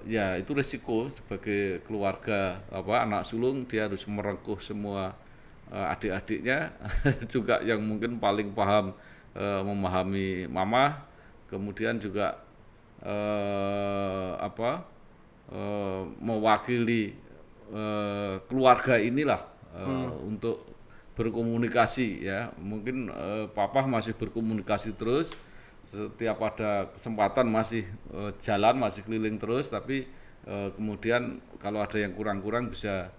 Ya itu risiko sebagai keluarga anak sulung, dia harus merengkuh semua adik-adiknya juga yang mungkin paling paham, memahami mama, kemudian juga mewakili keluarga inilah untuk berkomunikasi ya. Mungkin papa masih berkomunikasi terus, setiap ada kesempatan masih jalan, masih keliling terus, tapi kemudian kalau ada yang kurang-kurang bisa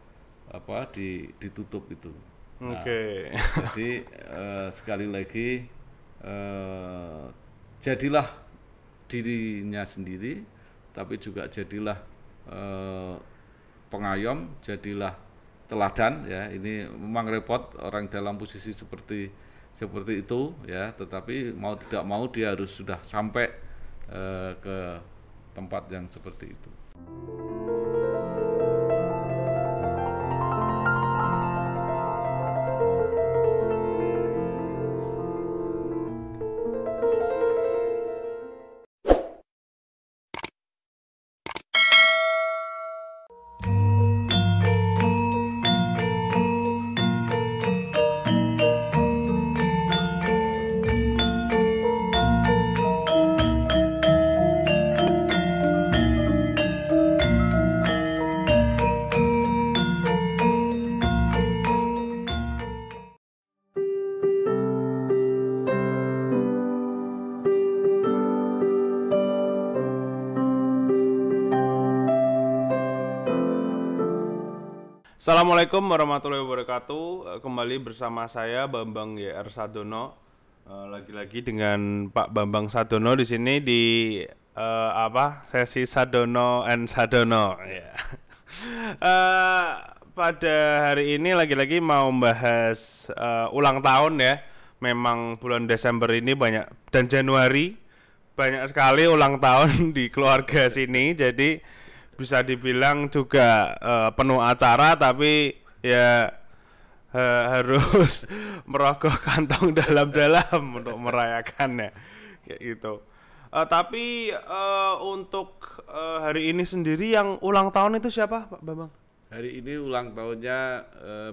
ditutup itu. Nah, Oke. jadi sekali lagi, jadilah dirinya sendiri, tapi juga jadilah pengayom, jadilah teladan ya. Ini memang repot orang dalam posisi seperti itu ya, tetapi mau tidak mau dia harus sudah sampai ke tempat yang seperti itu. Assalamualaikum warahmatullahi wabarakatuh. Kembali bersama saya Bambang YR Sadono. Lagi-lagi dengan Pak Bambang Sadono di sini di sesi Sadono and Sadono. Ya. Pada hari ini lagi-lagi mau membahas ulang tahun ya. Memang bulan Desember ini banyak, dan Januari banyak sekali ulang tahun di keluarga sini. Jadi bisa dibilang juga penuh acara, tapi ya harus merogoh kantong dalam-dalam untuk merayakannya kayak gitu. Tapi untuk hari ini sendiri yang ulang tahun itu siapa, Pak Bambang? Hari ini ulang tahunnya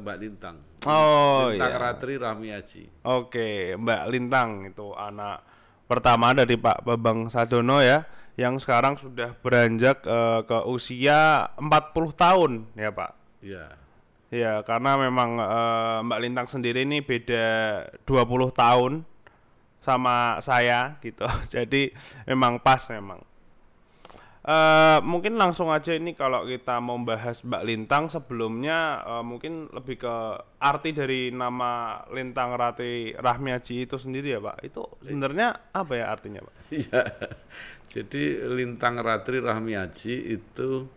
Mbak Lintang. Oh Lintang iya. Ratri Rahmiaji. Oke, Mbak Lintang itu anak pertama dari Pak Bambang Sadono ya, yang sekarang sudah beranjak ke usia 40 tahun ya Pak. Ya. Ya, karena memang Mbak Lintang sendiri ini beda 20 tahun sama saya gitu. Jadi memang pas memang. Mungkin langsung aja ini kalau kita mau bahas Mbak Lintang sebelumnya, mungkin lebih ke arti dari nama Lintang Ratri Rahmiaji itu sendiri ya Pak. Itu sebenarnya apa ya artinya Pak? Iya. Jadi Lintang Ratri Rahmiaji itu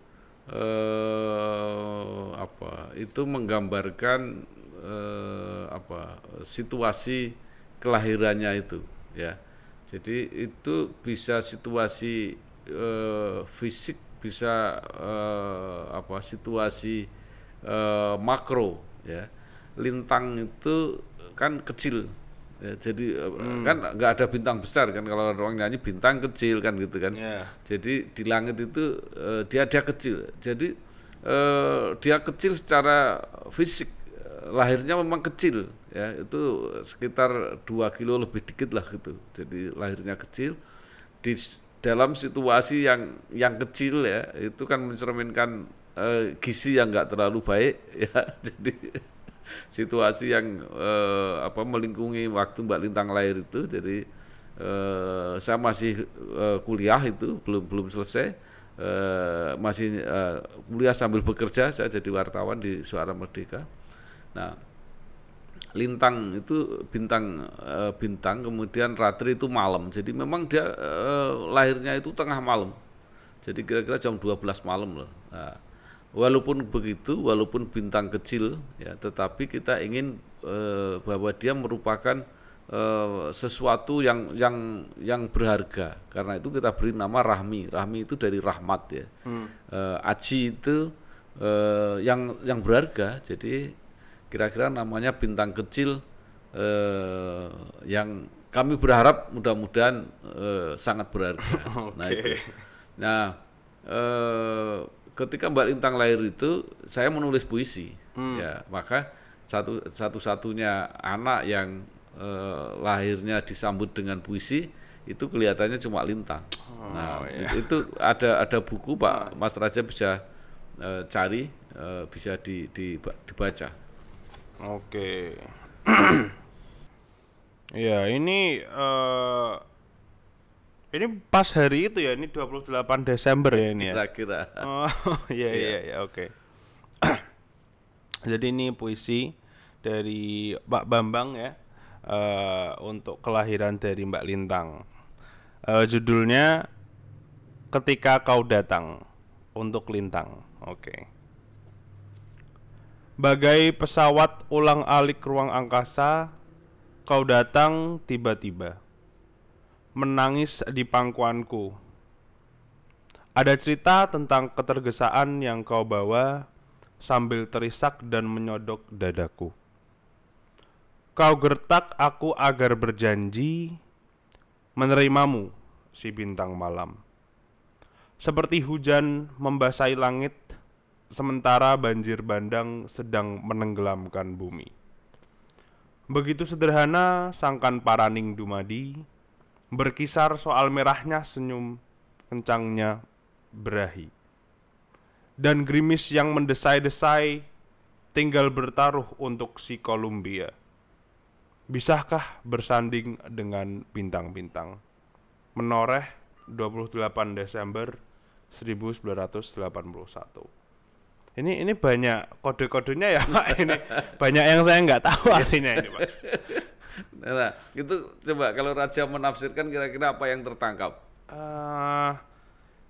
itu menggambarkan situasi kelahirannya itu ya. Jadi itu bisa situasi fisik, bisa situasi makro ya. Lintang itu kan kecil ya, jadi kan nggak ada bintang besar kan, kalau orang nyanyi bintang kecil kan gitu kan. Yeah. Jadi di langit itu dia kecil, jadi dia kecil secara fisik, lahirnya memang kecil ya, itu sekitar 2 kilo lebih dikit lah gitu. Jadi lahirnya kecil di dalam situasi yang kecil ya, itu kan mencerminkan gizi yang nggak terlalu baik ya. Jadi situasi yang melingkungi waktu Mbak Lintang lahir itu. Jadi saya masih kuliah, itu belum selesai, masih kuliah sambil bekerja, saya jadi wartawan di Suara Merdeka. Nah, Lintang itu bintang, kemudian Ratri itu malam. Jadi memang dia lahirnya itu tengah malam. Jadi kira-kira jam 12 malam loh. Nah, walaupun begitu, walaupun bintang kecil ya, tetapi kita ingin bahwa dia merupakan sesuatu yang berharga. Karena itu kita beri nama Rahmi. Rahmi itu dari rahmat ya. Aji itu yang berharga. Jadi kira-kira namanya bintang kecil yang kami berharap mudah-mudahan sangat berharga. Nah itu. Nah ketika Mbak Lintang lahir itu saya menulis puisi, ya maka satu-satunya anak yang lahirnya disambut dengan puisi itu kelihatannya cuma Lintang. Itu ada buku Pak Mas Raja bisa cari, bisa dibaca. Oke. Ya, ini pas hari itu ya, ini 28 Desember ya ini ya. Kira-kira. Oh, iya, oke. Jadi ini puisi dari Pak Bambang ya, untuk kelahiran dari Mbak Lintang. Judulnya Ketika Kau Datang, untuk Lintang. Oke. Bagai pesawat ulang-alik ruang angkasa, kau datang tiba-tiba, menangis di pangkuanku. Ada cerita tentang ketergesaan yang kau bawa sambil terisak dan menyodok dadaku. Kau gertak aku agar berjanji menerimamu, si bintang malam. Seperti hujan membasahi langit, sementara banjir bandang sedang menenggelamkan bumi. Begitu sederhana sangkan Paraning Dumadi, berkisar soal merahnya senyum, kencangnya berahi. Dan gerimis yang mendesai-desai tinggal bertaruh untuk si Columbia. Bisakah bersanding dengan bintang-bintang? Menoreh 28 Desember 1981. Ini banyak kode-kodenya ya Pak. Ini banyak yang saya nggak tahu artinya ini Pak. Nah, itu coba kalau Raja menafsirkan kira-kira apa yang tertangkap?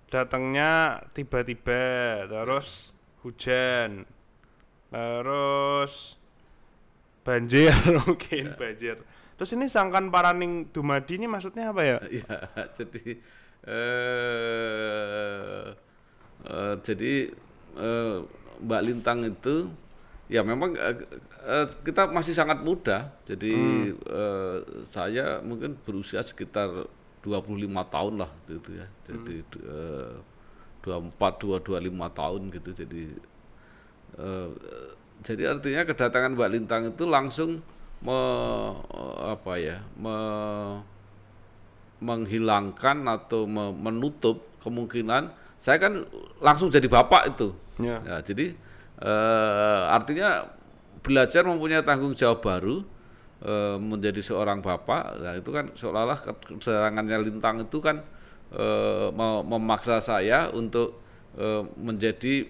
Datangnya tiba-tiba, terus hujan, terus banjir mungkin banjir. Terus ini sangkan Paraning Dumadi ini maksudnya apa ya? Ya, jadi Mbak Lintang itu ya memang kita masih sangat muda. Jadi saya mungkin berusia sekitar 25 tahun lah gitu ya. Jadi 25 tahun gitu. Jadi artinya kedatangan Mbak Lintang itu langsung menghilangkan atau menutup kemungkinan saya kan langsung jadi bapak itu. Ya, jadi artinya belajar mempunyai tanggung jawab baru, menjadi seorang bapak. Nah, itu kan seolah-olah kedatangannya Lintang itu kan memaksa saya untuk menjadi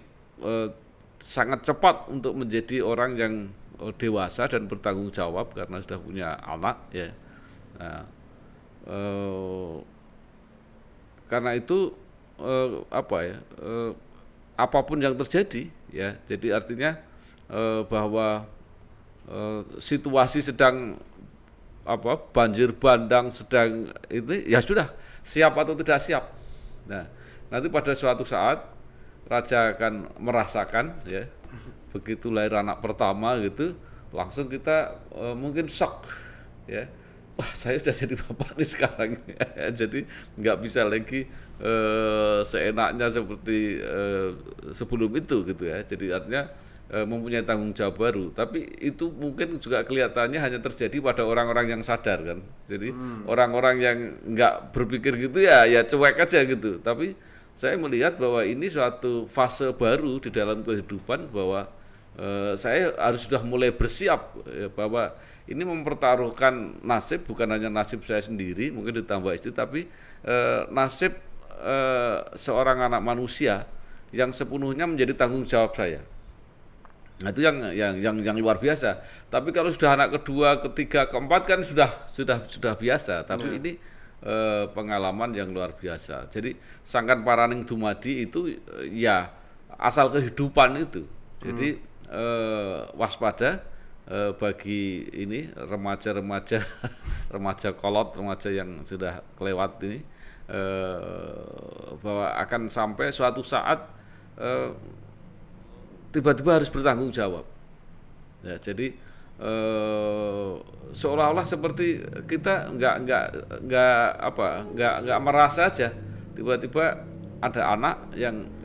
sangat cepat untuk menjadi orang yang dewasa dan bertanggung jawab karena sudah punya anak ya. Nah, karena itu apapun yang terjadi ya, jadi artinya bahwa situasi sedang banjir bandang sedang itu ya sudah siap atau tidak siap. Nah, nanti pada suatu saat Raja akan merasakan ya, begitu lahir anak pertama gitu, langsung kita mungkin shock ya. Wah, saya sudah jadi bapak nih sekarang ya. Jadi nggak bisa lagi seenaknya seperti sebelum itu gitu ya. Jadi artinya mempunyai tanggung jawab baru. Tapi itu mungkin juga kelihatannya hanya terjadi pada orang-orang yang sadar kan. Jadi orang-orang yang nggak berpikir gitu ya cuek aja gitu. Tapi saya melihat bahwa ini suatu fase baru di dalam kehidupan, bahwa saya harus sudah mulai bersiap bahwa ini mempertaruhkan nasib, bukan hanya nasib saya sendiri, mungkin ditambah istri, tapi nasib seorang anak manusia yang sepenuhnya menjadi tanggung jawab saya. Nah, itu yang luar biasa. Tapi kalau sudah anak kedua, ketiga, keempat kan sudah biasa. Tapi ini pengalaman yang luar biasa. Jadi sangkan Paraning Dumadi itu ya asal kehidupan itu. Jadi waspada bagi ini remaja-remaja remaja kolot, remaja yang sudah kelewat ini, bahwa akan sampai suatu saat tiba-tiba harus bertanggung jawab. Ya, jadi seolah-olah seperti kita nggak merasa aja tiba-tiba ada anak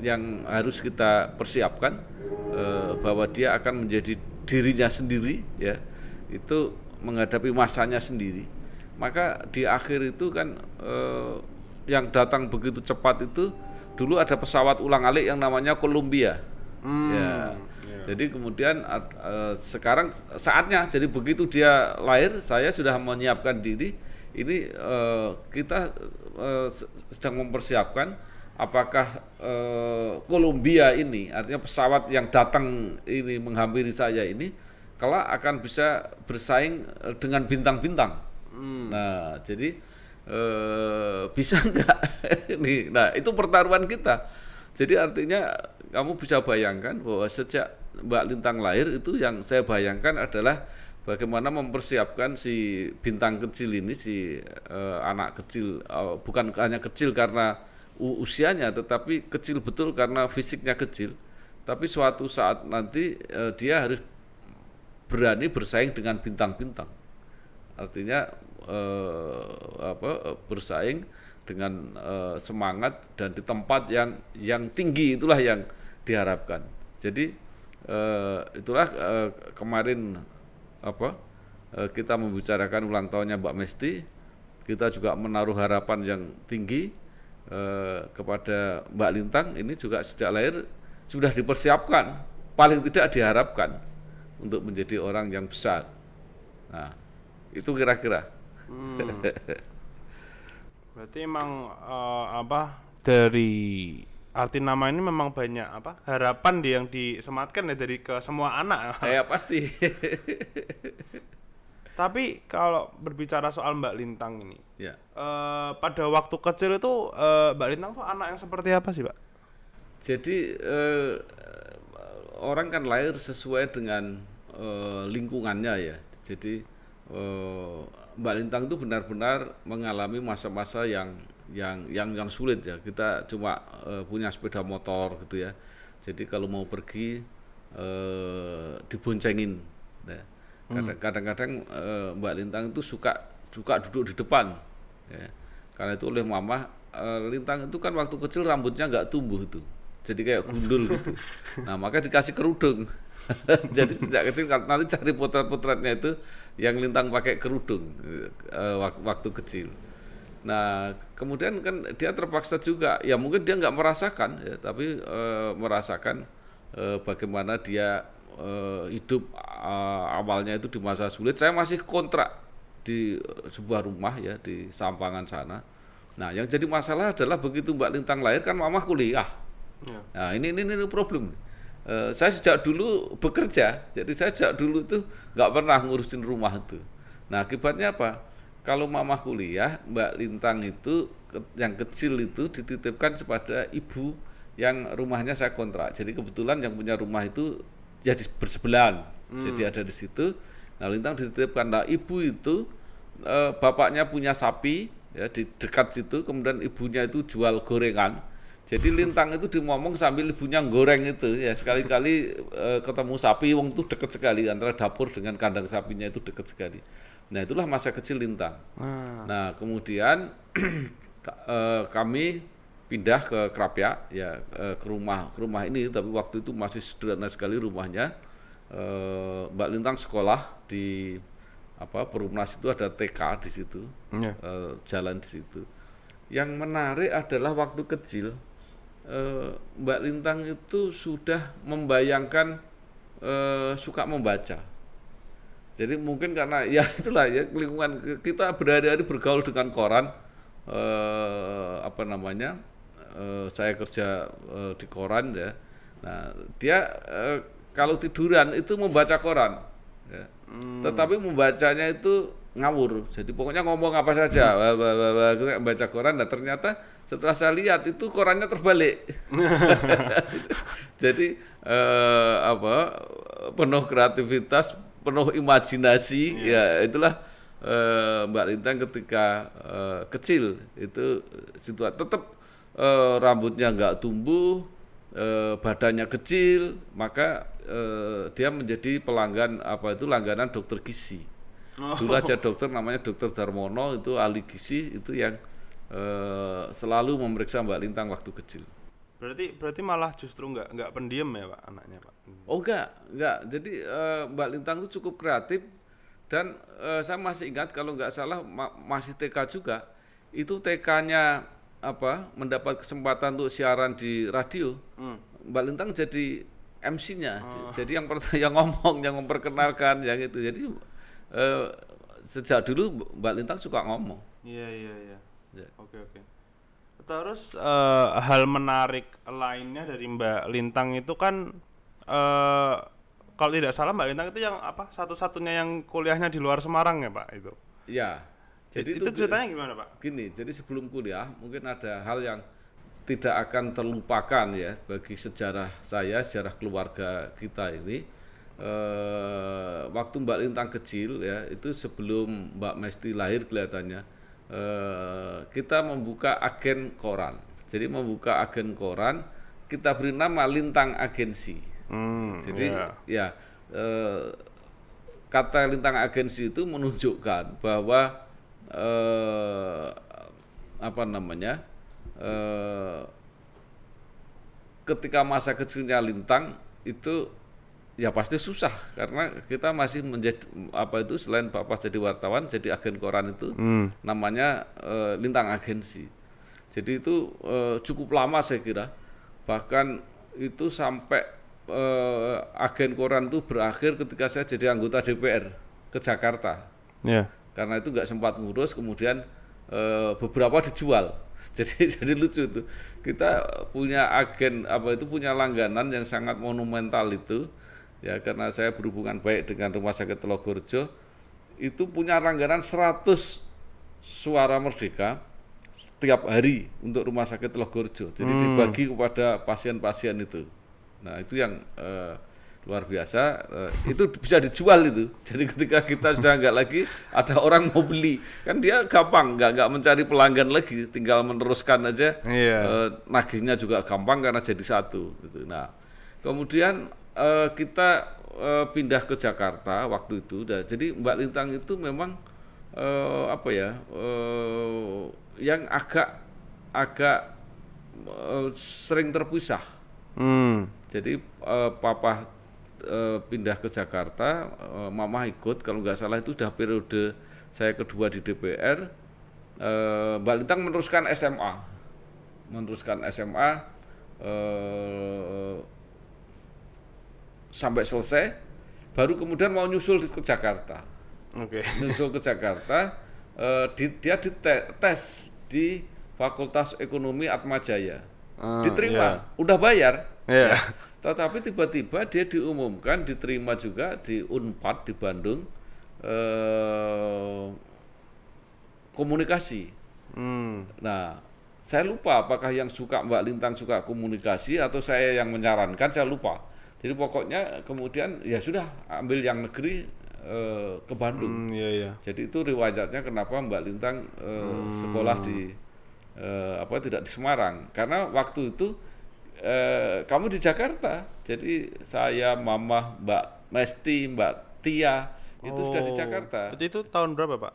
yang harus kita persiapkan bahwa dia akan menjadi dirinya sendiri, ya, itu menghadapi masanya sendiri. Maka di akhir itu kan yang datang begitu cepat itu, dulu ada pesawat ulang-alik yang namanya Columbia. Ya. Jadi kemudian sekarang saatnya, jadi begitu dia lahir saya sudah menyiapkan diri. Ini kita sedang mempersiapkan apakah Columbia ini, artinya pesawat yang datang ini menghampiri saya ini, kelak akan bisa bersaing dengan bintang-bintang. Nah, jadi bisa enggak ini? Nah, itu pertaruhan kita. Jadi artinya kamu bisa bayangkan bahwa sejak Mbak Lintang lahir itu yang saya bayangkan adalah bagaimana mempersiapkan si bintang kecil ini, si anak kecil, bukan hanya kecil karena usianya, tetapi kecil betul karena fisiknya kecil. Tapi suatu saat nanti dia harus berani bersaing dengan bintang-bintang. Artinya bersaing dengan semangat dan di tempat yang tinggi, itulah yang diharapkan. Jadi itulah kemarin kita membicarakan ulang tahunnya Mbak Mesti, kita juga menaruh harapan yang tinggi kepada Mbak Lintang. Ini juga sejak lahir sudah dipersiapkan, paling tidak diharapkan untuk menjadi orang yang besar. Nah, itu kira-kira. Berarti emang dari arti nama ini memang banyak harapan yang disematkan ya dari ke semua anak. Ya pasti. Tapi kalau berbicara soal Mbak Lintang ini, ya. Pada waktu kecil itu Mbak Lintang tuh anak yang seperti apa sih, Pak? Jadi orang kan lahir sesuai dengan lingkungannya, ya. Jadi Mbak Lintang itu benar-benar mengalami masa-masa yang sulit, ya. Kita cuma punya sepeda motor gitu, ya. Jadi kalau mau pergi diboncengin, ya. Kadang-kadang Mbak Lintang itu suka duduk di depan, ya. Karena itu oleh mama, Lintang itu kan waktu kecil rambutnya nggak tumbuh itu, jadi kayak gundul gitu. Nah, maka dikasih kerudung. Jadi sejak kecil nanti cari potret-potretnya itu yang Lintang pakai kerudung waktu kecil. Nah, kemudian kan dia terpaksa juga, ya mungkin dia nggak merasakan, ya, tapi merasakan bagaimana dia hidup awalnya itu di masa sulit. Saya masih kontrak di sebuah rumah, ya, di Sampangan sana. Nah, yang jadi masalah adalah begitu Mbak Lintang lahir kan mama kuliah. Ya. Nah, ini problem. Saya sejak dulu bekerja, jadi saya sejak dulu tuh nggak pernah ngurusin rumah itu. Nah, akibatnya apa? Kalau mama kuliah, Mbak Lintang itu yang kecil itu dititipkan kepada ibu yang rumahnya saya kontrak. Jadi kebetulan yang punya rumah itu jadi bersebelahan, jadi ada di situ. Nah, Lintang dititipkan. Nah, ibu itu bapaknya punya sapi, ya, di dekat situ, kemudian ibunya itu jual gorengan. Jadi Lintang itu dimomong sambil ibunya goreng itu, ya, sekali-kali ketemu sapi, wong itu dekat sekali, antara dapur dengan kandang sapinya itu dekat sekali. Nah, itulah masa kecil Lintang. Nah, kemudian kami pindah ke Krapyak, ya, ke rumah ini, tapi waktu itu masih sederhana sekali rumahnya. Mbak Lintang sekolah di Perumnas, itu ada TK di situ, jalan di situ. Yang menarik adalah waktu kecil Mbak Lintang itu sudah membayangkan suka membaca. Jadi mungkin karena ya itulah, ya, lingkungan kita berhari-hari bergaul dengan koran, saya kerja di koran, ya. Nah, dia kalau tiduran itu membaca koran, ya. Tetapi membacanya itu ngawur, jadi pokoknya ngomong apa saja, baca koran. Dan ternyata setelah saya lihat itu korannya terbalik. Jadi penuh kreativitas, penuh imajinasi, ya, itulah Mbak Lintang ketika kecil itu tetap rambutnya nggak tumbuh, badannya kecil, maka dia menjadi pelanggan langganan dokter gizi. Dulu aja dokter namanya Dokter Darmono, itu ahli gizi, itu yang selalu memeriksa Mbak Lintang waktu kecil. Berarti malah justru nggak pendiam ya Pak anaknya Pak? Oh enggak. Jadi Mbak Lintang itu cukup kreatif dan saya masih ingat kalau nggak salah masih TK juga. Itu TK-nya mendapat kesempatan untuk siaran di radio. Mbak Lintang jadi MC-nya. Jadi yang ngomong, yang memperkenalkan yang itu. Jadi sejak dulu Mbak Lintang suka ngomong. Iya. Ya. Oke. Terus hal menarik lainnya dari Mbak Lintang itu kan kalau tidak salah Mbak Lintang itu yang satu-satunya yang kuliahnya di luar Semarang ya Pak itu. Iya. Jadi itu ceritanya gimana Pak? Gini, jadi sebelum kuliah mungkin ada hal yang tidak akan terlupakan ya bagi sejarah keluarga kita ini. Waktu Mbak Lintang kecil ya, itu sebelum Mbak Mesti lahir kelihatannya, kita membuka agen koran. Jadi membuka agen koran, kita beri nama Lintang Agensi. Jadi kata Lintang Agensi itu menunjukkan bahwa ketika masa kecilnya Lintang itu ya pasti susah karena kita masih menjadi selain Bapak jadi wartawan, jadi agen koran itu namanya Lintang Agensi. Jadi itu cukup lama saya kira, bahkan itu sampai agen koran itu berakhir ketika saya jadi anggota DPR ke Jakarta. Karena itu nggak sempat ngurus, kemudian beberapa dijual. Jadi lucu itu. Kita punya agen punya langganan yang sangat monumental itu. Ya karena saya berhubungan baik dengan Rumah Sakit Telogorjo, itu punya langganan 100 suara merdeka setiap hari untuk Rumah Sakit Telogorjo. Jadi dibagi kepada pasien-pasien itu. Nah, itu yang luar biasa, itu bisa dijual itu. Jadi ketika kita sudah nggak lagi ada orang mau beli, kan dia gampang, nggak mencari pelanggan lagi, tinggal meneruskan aja. Nagihnya juga gampang karena jadi satu. Gitu. Nah, kemudian kita pindah ke Jakarta waktu itu. Jadi Mbak Lintang itu memang yang agak sering terpisah. Jadi Papa pindah ke Jakarta, Mama ikut, kalau nggak salah itu sudah periode saya kedua di DPR. Mbak Lintang meneruskan SMA sampai selesai, baru kemudian mau nyusul ke Jakarta. Nyusul ke Jakarta, dia dites di Fakultas Ekonomi Atmajaya, diterima, udah bayar. Ya. Tetapi tiba-tiba dia diumumkan diterima juga di Unpad di Bandung, komunikasi. Nah, saya lupa apakah yang suka Mbak Lintang suka komunikasi atau saya yang menyarankan, saya lupa. Jadi pokoknya kemudian ya sudah ambil yang negeri ke Bandung. Jadi itu riwayatnya kenapa Mbak Lintang sekolah di tidak di Semarang, karena waktu itu kamu di Jakarta, jadi saya, Mama, Mbak Mesti, Mbak Tia itu sudah di Jakarta. Itu tahun berapa Pak?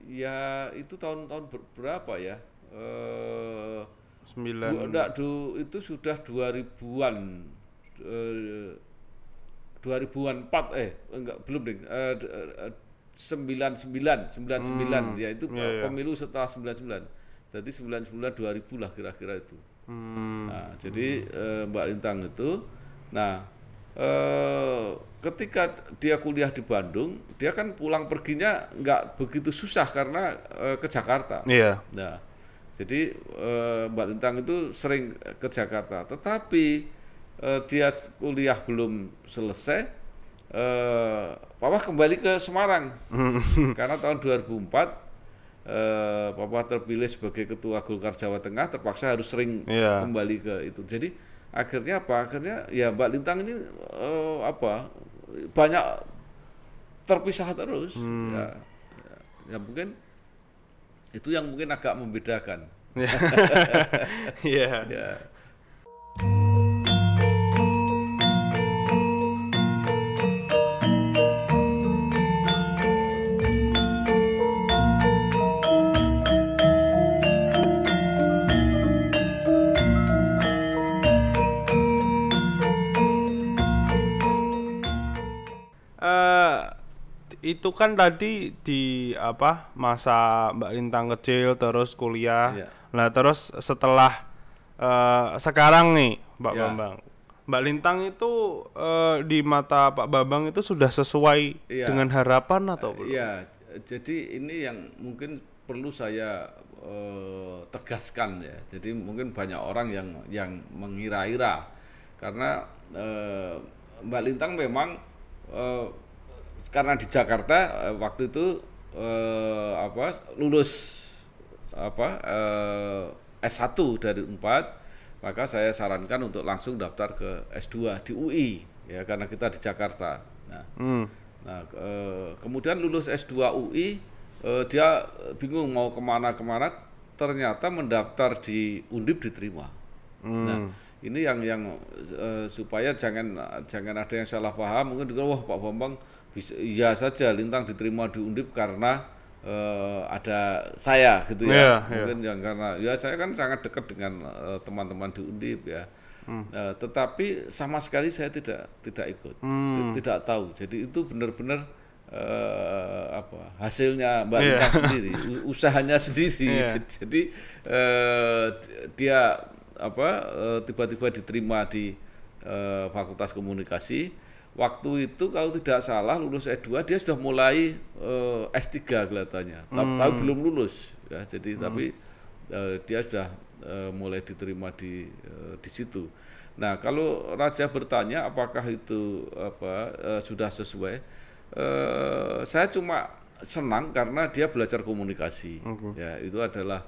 Ya itu tahun berapa ya? 9. Itu sudah 2000-an, 2004 belum deh, 99 ya itu pemilu setelah 99. Jadi 99 2000 lah kira-kira itu. Nah, jadi Mbak Lintang itu, ketika dia kuliah di Bandung, dia kan pulang perginya nggak begitu susah karena ke Jakarta. Nah, jadi Mbak Lintang itu sering ke Jakarta. Tetapi dia kuliah belum selesai, Papa kembali ke Semarang karena tahun 2004. Papa terpilih sebagai ketua Golkar Jawa Tengah, terpaksa harus sering kembali ke itu. Jadi akhirnya ya Mbak Lintang ini banyak terpisah terus. Ya mungkin itu yang mungkin agak membedakan. Ya. itu kan tadi di apa masa Mbak Lintang kecil terus kuliah. Iya. Nah, terus setelah sekarang nih, Pak Ya. Bambang. Mbak Lintang itu di mata Pak Bambang itu sudah sesuai Iya. dengan harapan atau belum? Iya, jadi ini yang mungkin perlu saya tegaskan ya. Jadi mungkin banyak orang yang mengira-ira karena Mbak Lintang memang karena di Jakarta waktu itu lulus S1 dari Unpad, maka saya sarankan untuk langsung daftar ke S2 di UI ya karena kita di Jakarta. Nah, kemudian lulus S2 UI, dia bingung mau kemana, ternyata mendaftar di Undip diterima. Nah, ini yang supaya jangan ada yang salah paham, mungkin wah Pak Bambang bisa iya saja Lintang diterima di Undip karena ada saya gitu ya. Mungkin yang karena ya saya kan sangat dekat dengan teman-teman di Undip ya. Tetapi sama sekali saya tidak ikut, tidak tahu. Jadi itu benar-benar hasilnya Mbak Lintang sendiri, usahanya sendiri. Jadi dia tiba-tiba diterima di Fakultas Komunikasi. Waktu itu kalau tidak salah lulus S2 dia sudah mulai S3 kelihatannya, tapi belum lulus ya. Jadi tapi dia sudah mulai diterima di situ. Nah, kalau Raja bertanya apakah itu sudah sesuai, saya cuma senang karena dia belajar komunikasi. Ya, itu adalah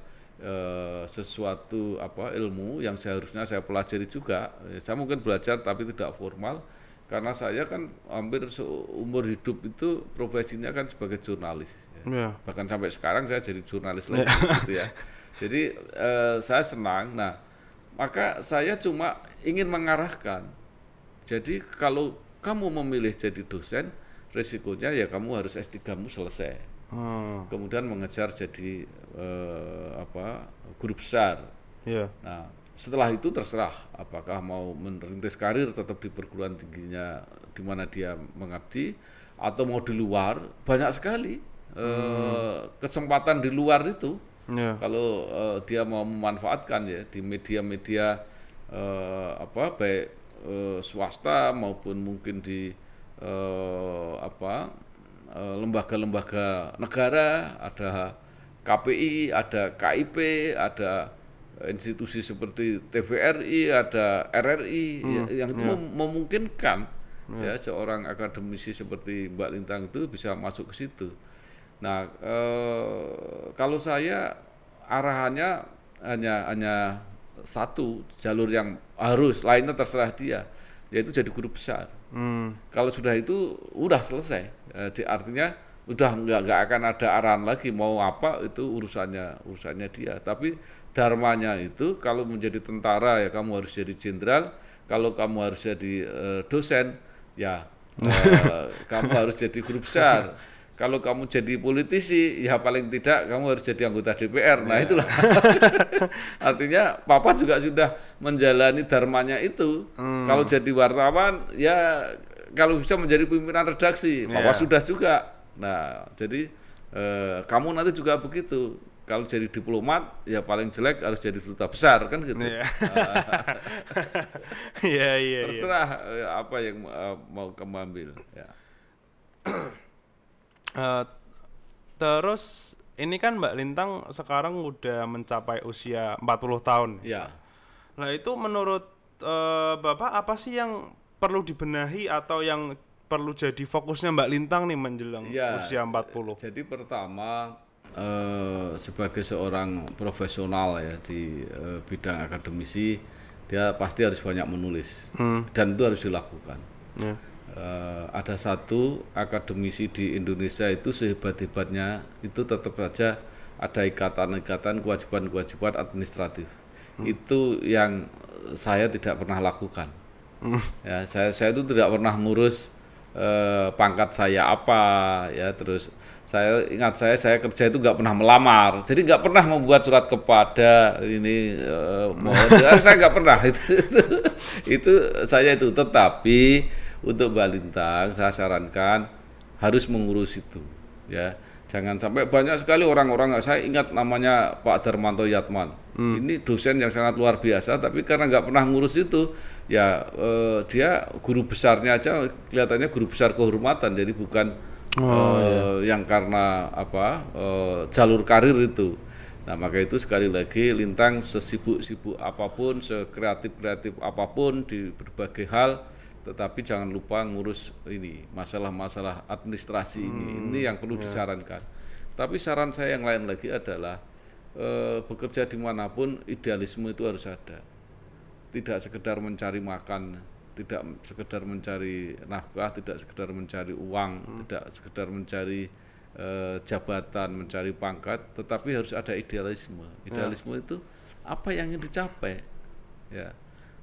sesuatu ilmu yang seharusnya saya pelajari juga. Saya mungkin belajar tapi tidak formal. Karena saya kan hampir seumur hidup itu profesinya kan sebagai jurnalis, ya. Bahkan sampai sekarang saya jadi jurnalis lagi, gitu ya. Jadi saya senang. Nah, maka saya cuma ingin mengarahkan. Jadi kalau kamu memilih jadi dosen, resikonya ya kamu harus S3-mu selesai. Kemudian mengejar jadi guru besar. Nah, setelah itu terserah apakah mau merintis karir tetap di perguruan tingginya di mana dia mengabdi atau mau di luar. Banyak sekali kesempatan di luar itu kalau dia mau memanfaatkan ya di media-media baik swasta maupun mungkin di lembaga-lembaga negara, ada KPI, ada KIP, ada institusi seperti TVRI, ada RRI yang itu memungkinkan ya seorang akademisi seperti Mbak Lintang itu bisa masuk ke situ. Nah, kalau saya arahannya hanya satu jalur yang harus, lainnya terserah dia, yaitu jadi guru besar. Kalau sudah itu udah selesai, artinya udah nggak akan ada arahan lagi mau apa, itu urusannya dia. Tapi dharmanya itu kalau menjadi tentara ya kamu harus jadi jenderal, kalau kamu harus jadi dosen ya kamu harus jadi guru besar. Kalau kamu jadi politisi ya paling tidak kamu harus jadi anggota DPR. Nah, itulah. Artinya Papa juga sudah menjalani dharmanya itu. Kalau jadi wartawan ya kalau bisa menjadi pimpinan redaksi, Papa sudah juga. Nah, jadi kamu nanti juga begitu. Kalau jadi diplomat ya paling jelek harus jadi duta besar kan gitu. Terserah apa yang mau kamu ambil ya. Terus ini kan Mbak Lintang sekarang udah mencapai usia 40 tahun. Ya. Nah, itu menurut Bapak apa sih yang perlu dibenahi atau yang perlu jadi fokusnya Mbak Lintang nih menjelang usia 40? Jadi pertama sebagai seorang profesional ya di bidang akademisi, dia pasti harus banyak menulis dan itu harus dilakukan. Ada satu akademisi di Indonesia itu sehebat-hebatnya itu tetap saja ada ikatan-ikatan, kewajiban-kewajiban administratif. Itu yang saya tidak pernah lakukan. Ya, saya itu tidak pernah ngurus pangkat saya apa ya, terus saya ingat saya kerja itu nggak pernah melamar, jadi nggak pernah membuat surat kepada ini saya nggak pernah itu saya itu. Tetapi untuk Mbak Lintang saya sarankan harus mengurus itu, ya. Jangan sampai banyak sekali orang-orang, saya ingat namanya Pak Darmanto Yatman. Ini dosen yang sangat luar biasa, tapi karena nggak pernah ngurus itu, ya dia guru besarnya aja kelihatannya guru besar kehormatan, jadi bukan yang karena jalur karir itu. Nah, maka itu sekali lagi Lintang sesibuk-sibuk apapun, sekreatif-kreatif apapun di berbagai hal, tetapi jangan lupa ngurus ini masalah-masalah administrasi ini yang perlu disarankan. Tapi saran saya yang lain lagi adalah bekerja dimanapun idealisme itu harus ada, tidak sekedar mencari makan, tidak sekedar mencari nafkah, tidak sekedar mencari uang, tidak sekedar mencari jabatan, mencari pangkat, tetapi harus ada idealisme. Idealisme itu apa yang ingin dicapai, ya.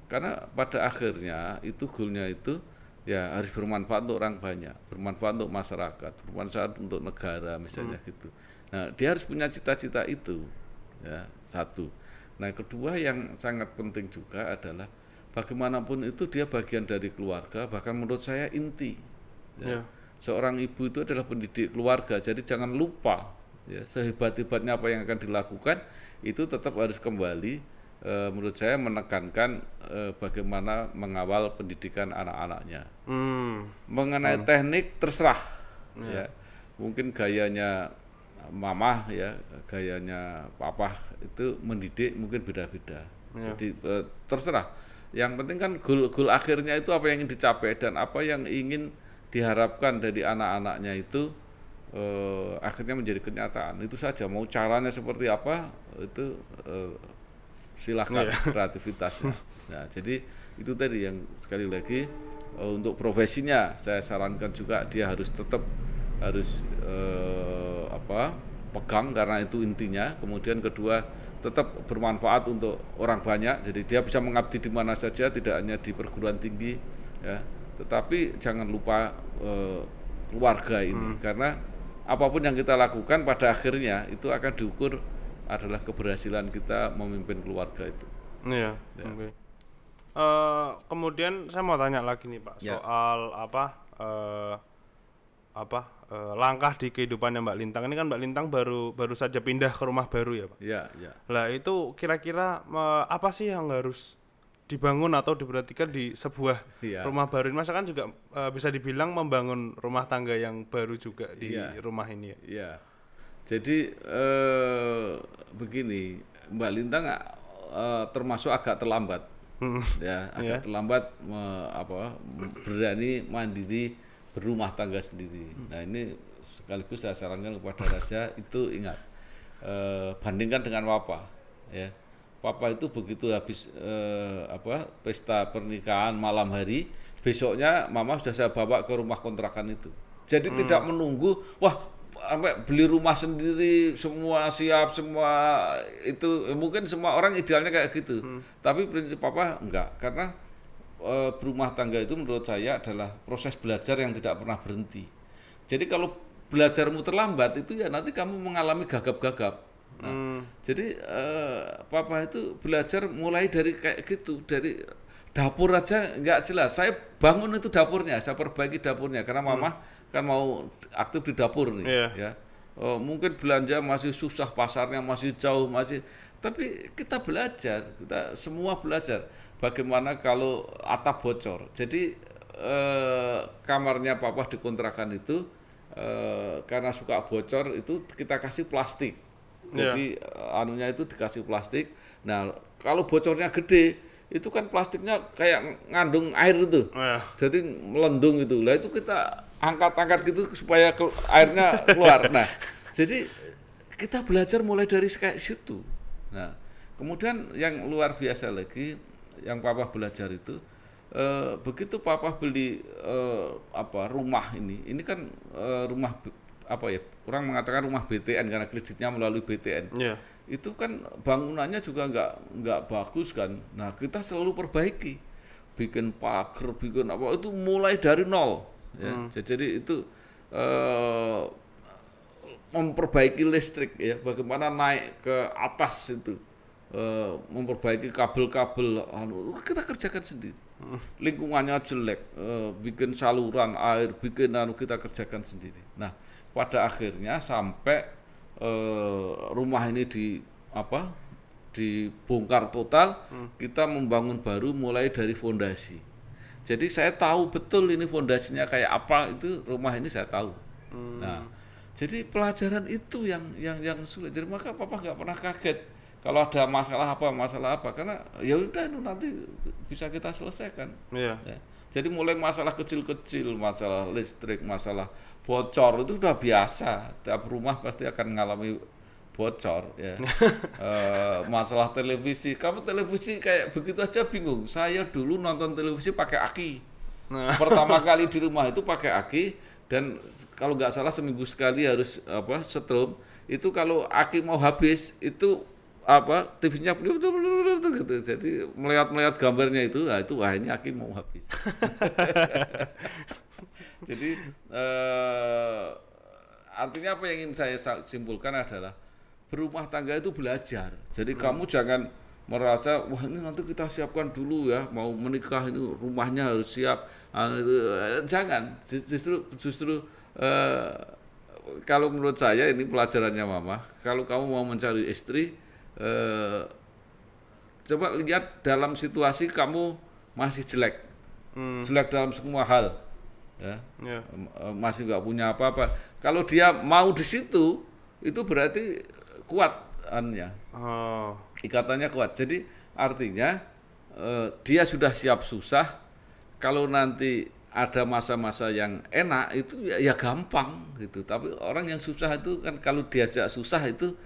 Karena pada akhirnya itu goalnya itu ya harus bermanfaat untuk orang banyak, bermanfaat untuk masyarakat, bermanfaat untuk negara misalnya gitu. Nah, dia harus punya cita-cita itu, ya, satu. Nah, kedua yang sangat penting juga adalah bagaimanapun itu dia bagian dari keluarga, bahkan menurut saya inti. Ya. Seorang ibu itu adalah pendidik keluarga, jadi jangan lupa, ya, sehebat-hebatnya apa yang akan dilakukan itu tetap harus kembali. Menurut saya menekankan bagaimana mengawal pendidikan anak-anaknya. Mengenai teknik terserah, ya. Mungkin gayanya mama, ya, gayanya papa itu mendidik mungkin beda-beda. Jadi terserah. Yang penting kan goal akhirnya itu apa yang ingin dicapai dan apa yang ingin diharapkan dari anak-anaknya itu akhirnya menjadi kenyataan. Itu saja. Mau caranya seperti apa itu silakan kreativitasnya. Nah, jadi itu tadi yang sekali lagi untuk profesinya saya sarankan juga dia harus tetap pegang karena itu intinya. Kemudian kedua tetap bermanfaat untuk orang banyak. Jadi dia bisa mengabdi di mana saja, tidak hanya di perguruan tinggi, ya. Tetapi jangan lupa keluarga ini karena apapun yang kita lakukan pada akhirnya itu akan diukur adalah keberhasilan kita memimpin keluarga itu. Iya. Ya. Okay. Kemudian saya mau tanya lagi nih Pak soal langkah di kehidupannya Mbak Lintang. Ini kan Mbak Lintang baru saja pindah ke rumah baru ya Pak. Iya. Ya. Lah itu kira-kira apa sih yang harus dibangun atau diperhatikan di sebuah rumah baru ini? Masa kan juga bisa dibilang membangun rumah tangga yang baru juga di rumah ini ya. Iya. Jadi begini, Mbak Lintang termasuk agak terlambat, ya, agak terlambat berani mandiri berumah tangga sendiri. Nah, ini sekaligus saya sarankan kepada Raja itu ingat, bandingkan dengan Papa, ya. Papa itu begitu habis pesta pernikahan malam hari, besoknya Mama sudah saya bawa ke rumah kontrakan itu. Jadi tidak menunggu, wah sampai beli rumah sendiri, semua siap, semua itu mungkin semua orang idealnya kayak gitu. Tapi prinsip Papa enggak, karena berumah tangga itu menurut saya adalah proses belajar yang tidak pernah berhenti. Jadi kalau belajarmu terlambat itu ya nanti kamu mengalami gagap-gagap. Nah, jadi Papa itu belajar mulai dari kayak gitu, dari dapur aja nggak jelas. Saya bangun itu dapurnya, saya perbaiki dapurnya karena Mama kan mau aktif di dapur nih, ya. Mungkin belanja masih susah, pasarnya masih jauh, tapi kita belajar, kita semua belajar. Bagaimana kalau atap bocor? Jadi kamarnya Papa dikontrakan itu karena suka bocor itu kita kasih plastik. Jadi anunya itu dikasih plastik. Nah, kalau bocornya gede itu kan plastiknya kayak ngandung air itu, jadi melendung itu. Lah itu kita angkat-angkat gitu supaya airnya keluar. Nah, jadi kita belajar mulai dari kayak situ. Nah, kemudian yang luar biasa lagi yang Papa belajar itu begitu Papa beli rumah ini kan rumah orang mengatakan rumah BTN karena kreditnya melalui BTN. Itu kan bangunannya juga nggak bagus kan. Nah, kita selalu perbaiki, bikin pagar, bikin itu mulai dari nol, ya. Jadi itu memperbaiki listrik, ya, bagaimana naik ke atas itu, memperbaiki kabel-kabel, kita kerjakan sendiri. Lingkungannya jelek, bikin saluran air, bikin kita kerjakan sendiri. Nah, pada akhirnya sampai rumah ini dibongkar total, kita membangun baru mulai dari fondasi. Jadi saya tahu betul ini fondasinya kayak apa, itu rumah ini saya tahu. Nah, jadi pelajaran itu yang sulit. Jadi maka papa nggak pernah kaget kalau ada masalah apa, karena ya udah nanti bisa kita selesaikan. Iya. Ya. Jadi mulai masalah kecil-kecil, masalah listrik, masalah bocor itu udah biasa. Setiap rumah pasti akan mengalami bocor, ya. Masalah televisi, kamu televisi kayak begitu aja bingung. Saya dulu nonton televisi pakai aki. Pertama kali di rumah itu pakai aki, dan kalau nggak salah seminggu sekali harus setrum. Itu kalau aki mau habis itu TV-nya gitu. Jadi melihat gambarnya itu, wah ini aki mau habis. Jadi artinya apa yang ingin saya simpulkan adalah berumah tangga itu belajar. Jadi kamu jangan merasa wah ini nanti kita siapkan dulu ya, mau menikah ini rumahnya harus siap. Jangan, justru kalau menurut saya ini pelajarannya mama. Kalau kamu mau mencari istri, coba lihat dalam situasi kamu masih jelek dalam semua hal, ya. Masih nggak punya apa-apa. Kalau dia mau di situ, itu berarti kuat ikatannya kuat. Jadi artinya dia sudah siap susah. Kalau nanti ada masa-masa yang enak itu ya gampang gitu. Tapi orang yang susah itu kan kalau diajak susah itu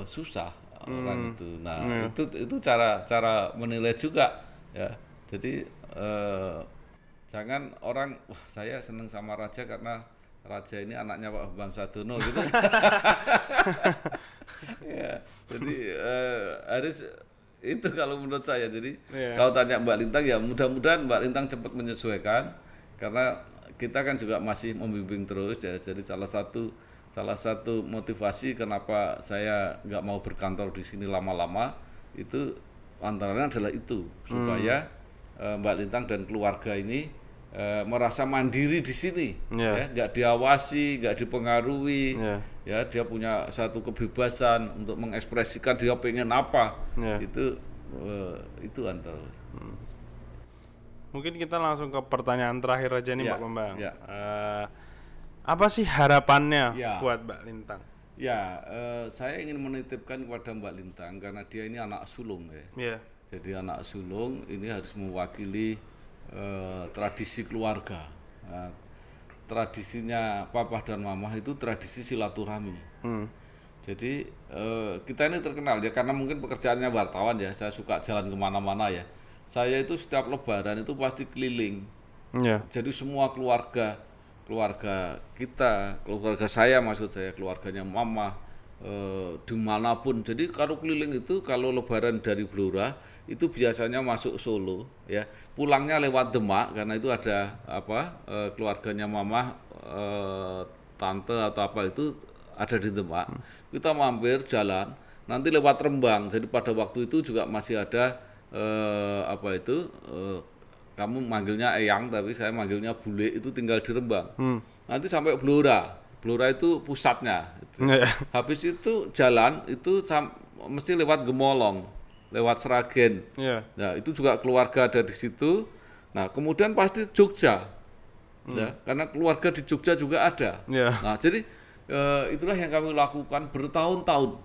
susah orang itu. Nah, itu cara menilai juga, ya. Jadi jangan orang wah saya seneng sama raja karena raja ini anaknya Pak Bambang Sadono gitu. Ya, jadi harus itu kalau menurut saya. Jadi kalau tanya Mbak Lintang, ya mudah-mudahan Mbak Lintang cepat menyesuaikan, karena kita kan juga masih membimbing terus, ya. Jadi salah satu motivasi kenapa saya nggak mau berkantor di sini lama-lama itu antaranya adalah itu, supaya Mbak Lintang dan keluarga ini merasa mandiri di sini, ya, nggak diawasi, nggak dipengaruhi, ya, dia punya satu kebebasan untuk mengekspresikan dia pengen apa, itu antara. Mungkin kita langsung ke pertanyaan terakhir aja nih, Pak Bambang. Apa sih harapannya buat Mbak Lintang? Ya, saya ingin menitipkan kepada Mbak Lintang karena dia ini anak sulung, ya. Jadi anak sulung ini harus mewakili tradisi keluarga. Nah, tradisinya papa dan mama itu tradisi silaturahmi. Jadi kita ini terkenal ya karena mungkin pekerjaannya wartawan, ya. Saya suka jalan kemana-mana, ya. Saya itu setiap lebaran itu pasti keliling. Jadi semua keluarga kita, keluarga saya maksud saya, keluarganya mama, dimanapun. Jadi kalau keliling itu, kalau lebaran dari Blora itu biasanya masuk Solo, ya, pulangnya lewat Demak karena itu ada keluarganya mama, tante atau apa itu ada di Demak. Kita mampir jalan, nanti lewat Rembang. Jadi pada waktu itu juga masih ada kamu manggilnya Eyang tapi saya manggilnya Bule, itu tinggal di Rembang. Nanti sampai Blora itu pusatnya. Habis itu jalan itu mesti lewat Gemolong, lewat Sragen. Nah, itu juga keluarga ada di situ. Nah, kemudian pasti Jogja. Ya, karena keluarga di Jogja juga ada. Nah, jadi itulah yang kami lakukan bertahun-tahun.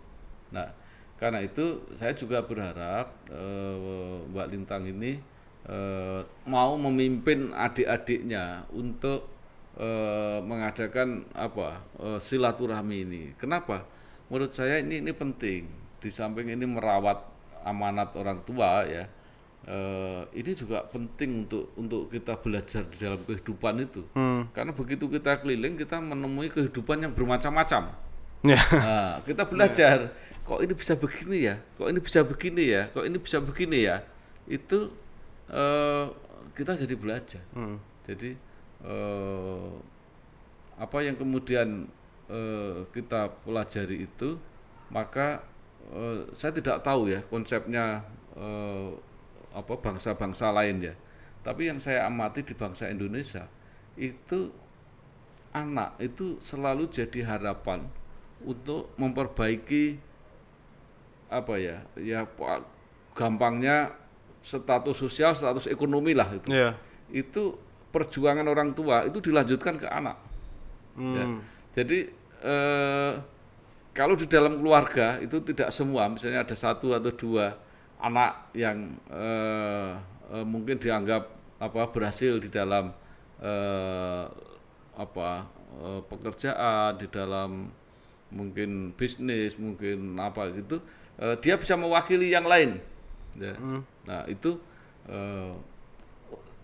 Nah, karena itu saya juga berharap Mbak Lintang ini mau memimpin adik-adiknya untuk mengadakan silaturahmi ini. Kenapa? Menurut saya ini penting. Di samping ini merawat amanat orang tua, ya, ini juga penting untuk kita belajar di dalam kehidupan itu. Karena begitu kita keliling kita menemui kehidupan yang bermacam-macam. Nah, kita belajar, kok ini bisa begini ya, kok ini bisa begini ya, kok ini bisa begini ya. Itu kita jadi belajar. Jadi apa yang kemudian kita pelajari itu, maka saya tidak tahu ya konsepnya bangsa-bangsa lain ya. Tapi yang saya amati di bangsa Indonesia itu anak itu selalu jadi harapan untuk memperbaiki gampangnya status sosial, status ekonomi lah itu. Yeah. Itu perjuangan orang tua itu dilanjutkan ke anak. Ya. Jadi kalau di dalam keluarga itu tidak semua, misalnya ada 1 atau 2 anak yang mungkin dianggap berhasil di dalam pekerjaan, di dalam mungkin bisnis, mungkin gitu, dia bisa mewakili yang lain. Ya. Nah itu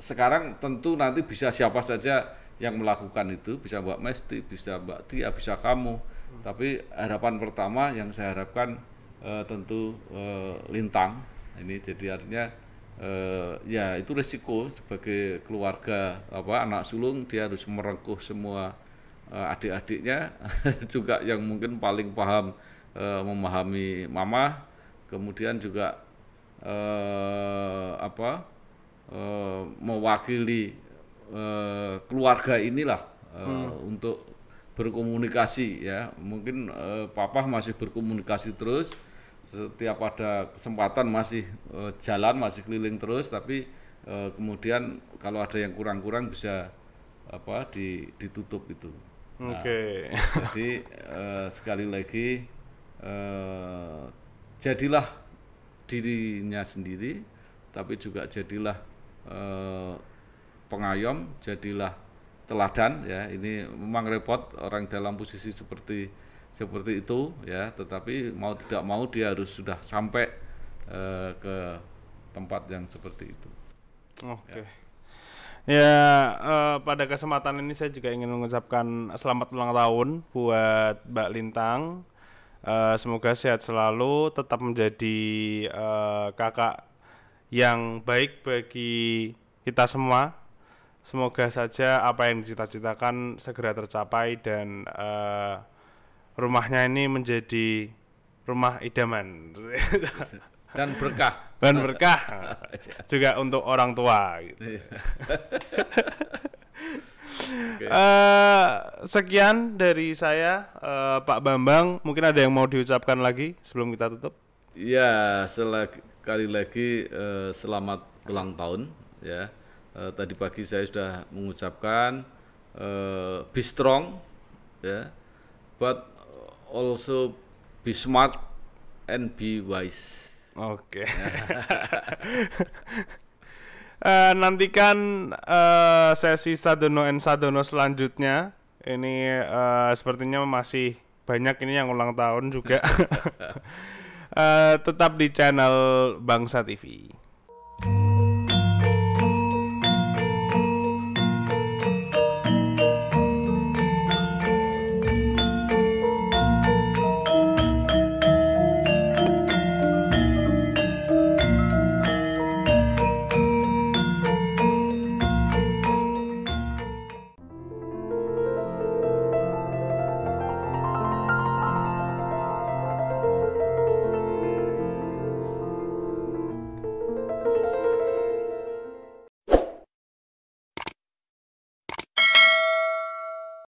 sekarang tentu nanti bisa siapa saja yang melakukan itu, bisa Mbak Mesti, bisa Mbak Tia, bisa kamu. Tapi harapan pertama yang saya harapkan tentu Lintang ini, jadi artinya ya itu resiko sebagai keluarga anak sulung, dia harus merengkuh semua adik-adiknya juga yang mungkin paling paham memahami mama, kemudian juga mewakili keluarga inilah untuk berkomunikasi ya. Mungkin papa masih berkomunikasi terus, setiap ada kesempatan masih jalan, masih keliling terus, tapi kemudian kalau ada yang kurang-kurang bisa ditutup itu. Nah, jadi sekali lagi jadilah dirinya sendiri, tapi juga jadilah pengayom, jadilah teladan ya. Ini memang repot orang dalam posisi seperti itu ya, tetapi mau tidak mau dia harus sudah sampai ke tempat yang seperti itu. Oke. Ya, pada kesempatan ini saya juga ingin mengucapkan selamat ulang tahun buat Mbak Lintang. Semoga sehat selalu, tetap menjadi kakak yang baik bagi kita semua. Semoga saja apa yang dicita-citakan segera tercapai dan rumahnya ini menjadi rumah idaman dan berkah juga untuk orang tua gitu. Sekian dari saya, Pak Bambang. Mungkin ada yang mau diucapkan lagi sebelum kita tutup? Ya, sekali lagi selamat ulang tahun ya. Tadi pagi saya sudah mengucapkan be strong ya, but also be smart and be wise. Oke. Nantikan sesi Sadono and Sadono selanjutnya. Ini sepertinya masih banyak ini yang ulang tahun juga. Tetap di channel Bangsa TV.